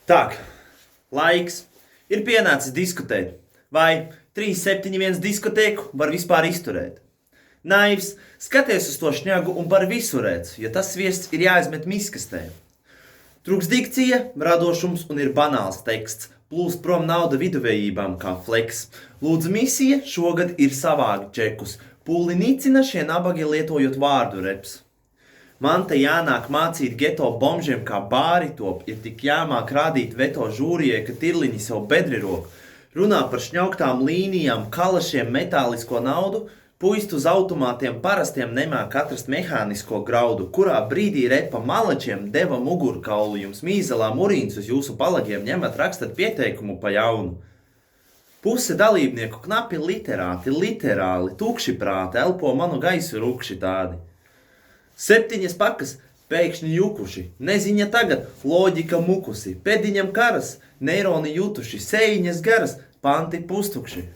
Tak, laiks ir pienācis diskutēt, vai 371 diskotēku var vispār izturēt. Naivs, skaties uz to šņagu un par visu redz, jo tas sviests ir jāizmet miskastē. Trūks dikcija, radošums un ir banāls teksts, plūst prom nauda viduvējībām kā fleks. Lūdzu misija šogad ir savākt čekus, pūli nicina šie nabagi lietojot vārdu reps. Man te jānāk mācīt geto bombžiem kā bāri top, ir tik jāmāk rādīt veto žūrijai, ka tirliņi sev bedri rok. Runā par šņauktām līnijām, kalašiem, metālisko naudu, puist uz automātiem parastiem nemāk atrast mehānisko graudu, kurā brīdī repa malačiem deva mugurkaulu jums mīzelā murīns uz jūsu palagiem ņemat rakstat pieteikumu pa jaunu. Puse dalībnieku knapi literāli, tukši prāti, elpo manu gaisu rukši tādi. 7 pakas pēkšņi jukuši, neziņa tagad, loģika mukusi, pēdiņam karas, neironi jutuši, sējiņas garas, panti pustukši.